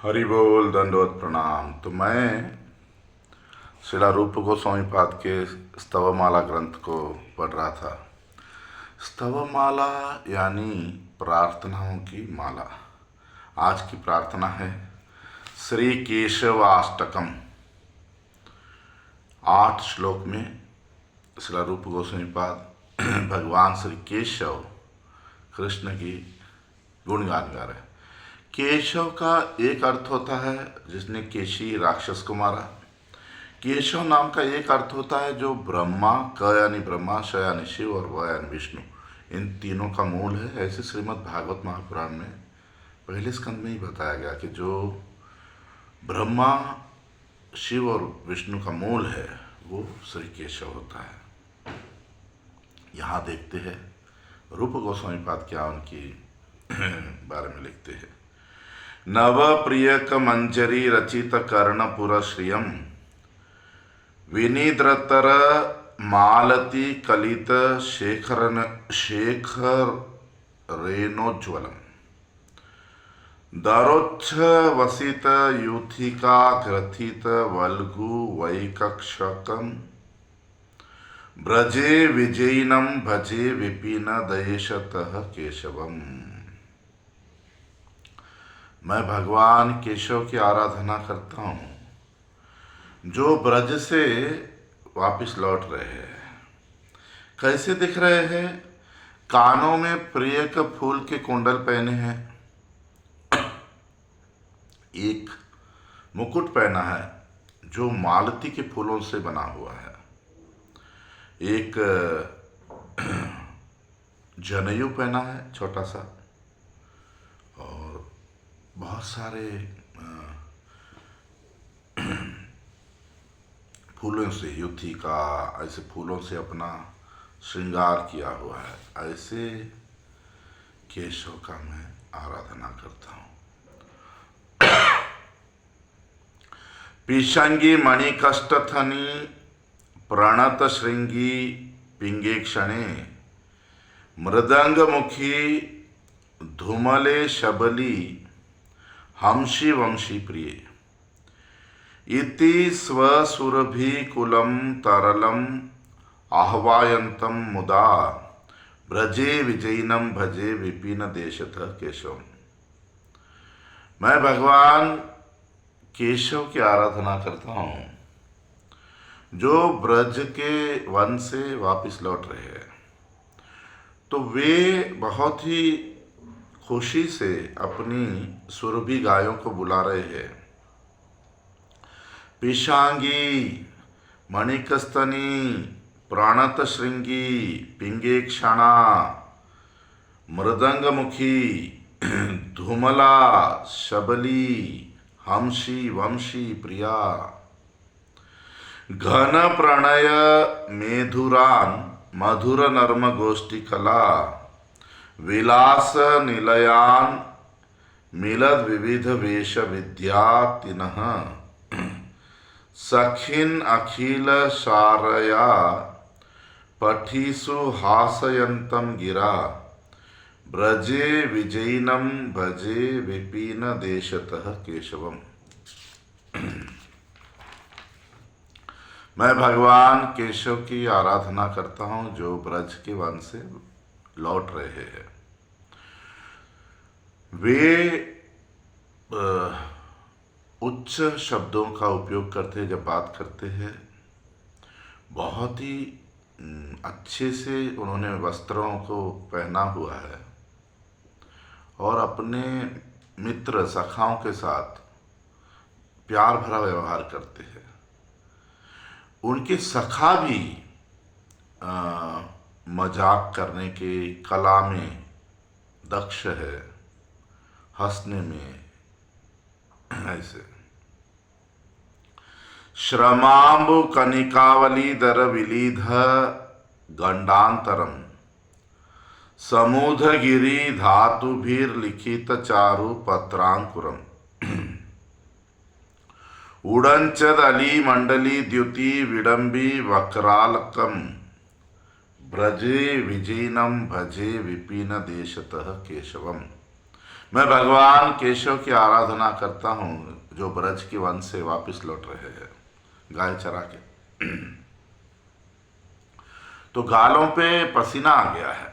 हरि बोल दंडवत प्रणाम। तो मैं शिला रूप गोस्वामी पाद के स्तवमाला ग्रंथ को पढ़ रहा था। स्तवमाला यानी प्रार्थनाओं की माला। आज की प्रार्थना है श्री केशवाष्टकम। 8 श्लोक में शिला रूप गोस्वामी पाद भगवान श्री केशव कृष्ण की गुणगान गा रहे हैं। केशव का एक अर्थ होता है जिसने केशी राक्षस को मारा। केशव नाम का एक अर्थ होता है जो ब्रह्मा, क यानी ब्रह्मा, श यानी शिव और व यानी विष्णु, इन तीनों का मूल है। ऐसे श्रीमद् भागवत महापुराण में पहले स्कंद में ही बताया गया कि जो ब्रह्मा, शिव और विष्णु का मूल है वो श्री केशव होता है। यहाँ देखते हैं रूप गोस्वामी पाद क्या उनकी बारे में लिखते हैं। नव प्रियक मंजरी रचित कर्णपुर श्रियम विनिद्रतर मालती कलित शेखर रेणोज्वलम दरोच्छ वसित यूथिका ग्रथित वल्गु वैकक्षकम ब्रजे विजयिनम भजे विपिन दयेशतः केशवम। मैं भगवान केशव की आराधना करता हूँ जो ब्रज से वापस लौट रहे हैं। कैसे दिख रहे हैं? कानों में प्रियक फूल के कुंडल पहने हैं, एक मुकुट पहना है जो मालती के फूलों से बना हुआ है, एक जनेऊ पहना है छोटा सा, और बहुत सारे फूलों से, युथी का, ऐसे फूलों से अपना श्रृंगार किया हुआ है। ऐसे केशव का मैं आराधना करता हूँ। पिशंगी मणिकष्टथनी प्रणत श्रृंगी पिंगे क्षणे मृदंग मुखी धूमले शबली हंसी वंशी प्रिय इति स्वसुरभिकुलं तरलम आह्वायन्तं मुदा ब्रजे विजयिनं भजे विपिन देशतः केशवम। मैं भगवान केशव की आराधना करता हूँ जो ब्रज के वन से वापस लौट रहे हैं। तो वे बहुत ही खुशी से अपनी सुरभि गायों को बुला रहे हैं। पिशांगी मणिकस्तनी प्राणत श्रृंगी पिंगे क्षणा मृदंग मुखी धूमला शबली हंसी वंशी प्रिया घन प्रणय मेधुरान मधुर नर्म गोष्ठी कला विलास निलयान मिलद विविध वेश विद्यातिनः सखिन अखिल शारया पठिसु हासयन्तं गिरा ब्रजे विजयिनं भजे विपिन देशतः केशवम। मैं भगवान केशव की आराधना करता हूँ जो ब्रज के वन से लौट रहे हैं। वे उच्च शब्दों का उपयोग करते हैं जब बात करते हैं। बहुत ही अच्छे से उन्होंने वस्त्रों को पहना हुआ है और अपने मित्र सखाओं के साथ प्यार भरा व्यवहार करते हैं। उनके सखा भी मजाक करने के कला में दक्ष है, हंसने में। ऐसे श्रमांबु कनिकावली दर विलीध गंडांतरम समूध गिरी धातुभिर लिखित चारु पत्रांकुरम उड़ंचद अली मंडली द्युति विडंबी वक्रालकम ब्रजे विजयिनं भजे विपिन देशतः केशवम। मैं भगवान केशव की आराधना करता हूँ जो ब्रज के वन से वापस लौट रहे हैं गाय चरा के। तो गालों पे पसीना आ गया है,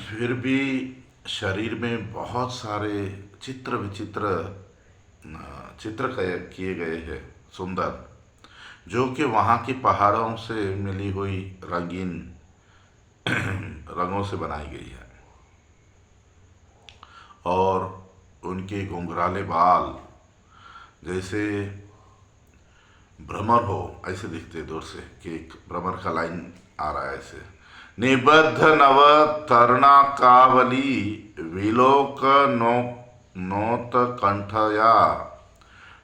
फिर भी शरीर में बहुत सारे चित्र विचित्र चित्र किए गए हैं सुंदर, जो कि वहाँ की पहाड़ों से मिली हुई रंगीन रंगों से बनाई गई है। और उनके घुंघराले बाल जैसे भ्रमर हो ऐसे दिखते दूर से, कि एक भ्रमर का लाइन आ रहा है ऐसे। निबद्ध नव तरुणा कावली विलोक नोत कंठया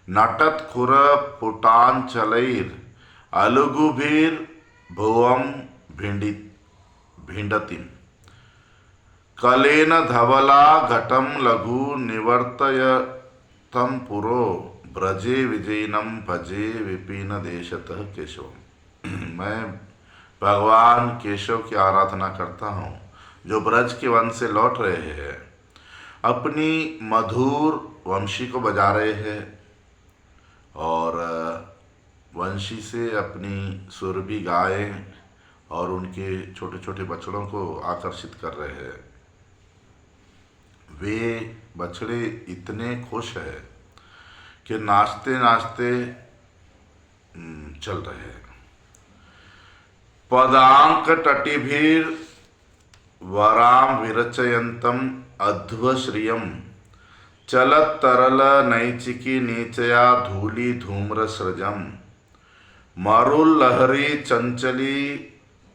नटत खुर पुटांचलैर अलुगुभीर भुवम भिंडतिम कलेन धवला घटम लघु निवर्तयतम पुरो ब्रजे विजयनम भजे विपिन देशतः केशव। मैं भगवान केशव की आराधना करता हूँ जो ब्रज के वन से लौट रहे हैं, अपनी मधुर वंशी को बजा रहे हैं और वंशी से अपनी सुरभि गाय और उनके छोटे छोटे बछड़ों को आकर्षित कर रहे हैं। वे बछड़े इतने खुश हैं कि नाचते नाचते चल रहे हैं। पदांक तटिभीर वराम विरचयंतम अध्वश्रियम चलत तरल नैचिकी नीचया धूली धूम्र सृजम मरुल लहरी चंचली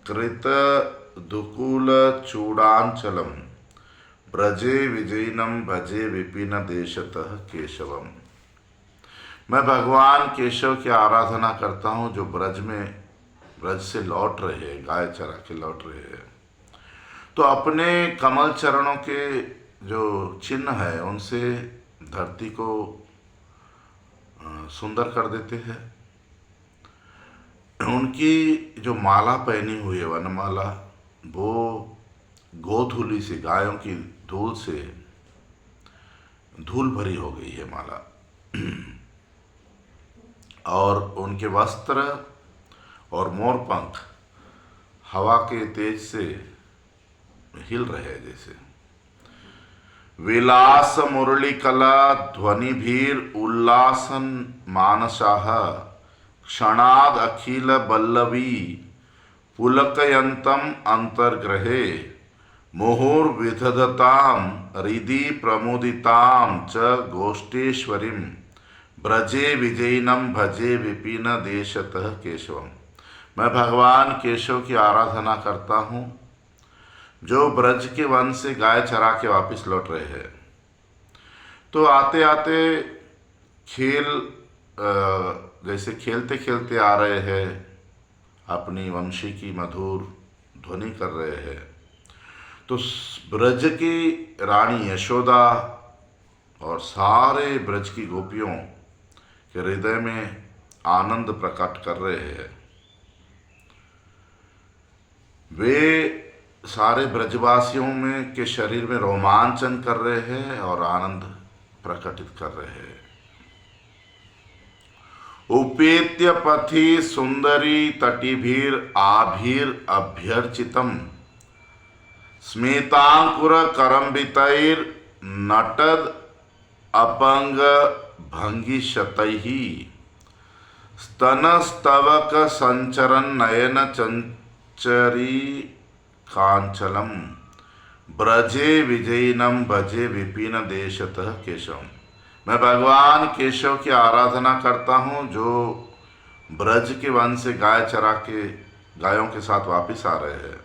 कृत दुकूल चूड़ांचलम ब्रजे विजयनम भजे विपिन देशतः केशवम। मैं भगवान केशव की आराधना करता हूँ जो ब्रज से लौट रहे हैं, गाय चरा के लौट रहे हैं। तो अपने कमल चरणों के जो चिन्ह है उनसे धरती को सुंदर कर देते हैं। उनकी जो माला पहनी हुई है वनमाला, वो गोधूली से, गायों की धूल से धूल भरी हो गई है माला। और उनके वस्त्र और मोरपंख हवा के तेज से हिल रहे हैं जैसे। विलास मुरली कला ध्वनि भीर उल्लासन मानसाह क्षणाद अखिल बल्लवी पुलकयंतम अंतर्ग्रहे मुहुर्विदधताम हृदि प्रमुदिताम च गोष्ठेश्वरीम ब्रजे विजयिनम भजे विपिन देशतः केशवम। मैं भगवान केशव की आराधना करता हूँ जो ब्रज के वन से गाय चरा के वापस लौट रहे हैं। तो आते आते खेल जैसे खेलते खेलते आ रहे हैं, अपनी वंशी की मधुर ध्वनि कर रहे हैं। तो ब्रज की रानी यशोदा और सारे ब्रज की गोपियों के हृदय में आनंद प्रकट कर रहे हैं। वे सारे ब्रजवासियों में के शरीर में रोमांचन कर रहे हैं और आनंद प्रकटित कर रहे हैं। उपेत्य पथि सुंदरी तटिभीर आभीर अभ्यर्चितम स्मितांकुर करम्बितैर नटद अपंग भंगिशतैहि स्तनस्तवक संचरन नयन चंचरी कांचलम ब्रजे विजयिनम भजे विपिन देशतः केशवम। मैं भगवान केशव की आराधना करता हूँ जो ब्रज के वन से गाय चरा के गायों के साथ वापस आ रहे हैं।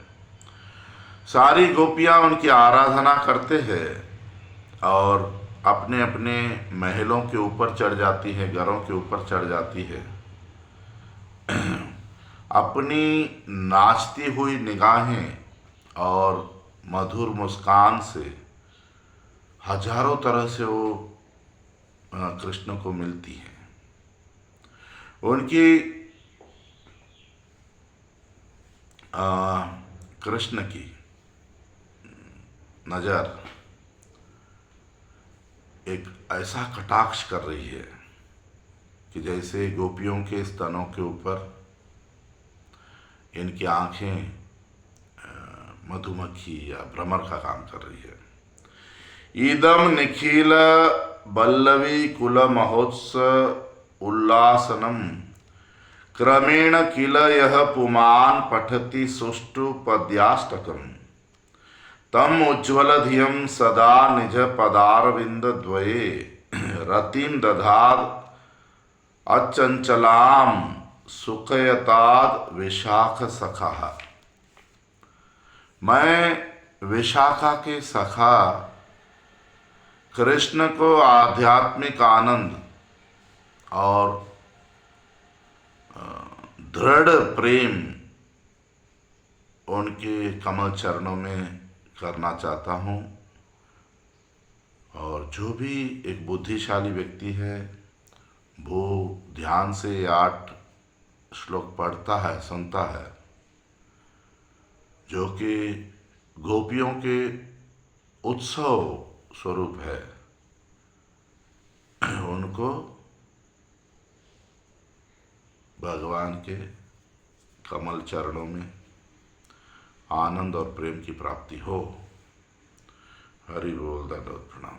सारी गोपियाँ उनकी आराधना करते हैं और अपने अपने महलों के ऊपर चढ़ जाती है, घरों के ऊपर चढ़ जाती है। अपनी नाचती हुई निगाहें और मधुर मुस्कान से हजारों तरह से वो कृष्ण को मिलती है। उनकी कृष्ण की नज़र एक ऐसा कटाक्ष कर रही है कि जैसे गोपियों के स्तनों के ऊपर इनकी आंखें मधुमक्खी या भ्रमर का काम कर रही है। ईदम निखिल बल्लवी कुल महोत्सव उल्लासनम क्रमेण किल यह पुमान पठति सुष्टु पद्याष्टकम तम उज्ज्वल धियम सदा निज पदारविंद द्वये रतिम दधाद अचंचलाम सुखयताद विशाख सखा। मैं विशाखा के सखा कृष्ण को आध्यात्मिक आनंद और दृढ़ प्रेम उनके कमल चरणों में करना चाहता हूँ। और जो भी एक बुद्धिशाली व्यक्ति है वो ध्यान से 8 श्लोक पढ़ता है, सुनता है, जो कि गोपियों के उत्सव स्वरूप है, उनको भगवान के कमल चरणों में आनंद और प्रेम की प्राप्ति हो। हरि बोल, दंडवत प्रणाम।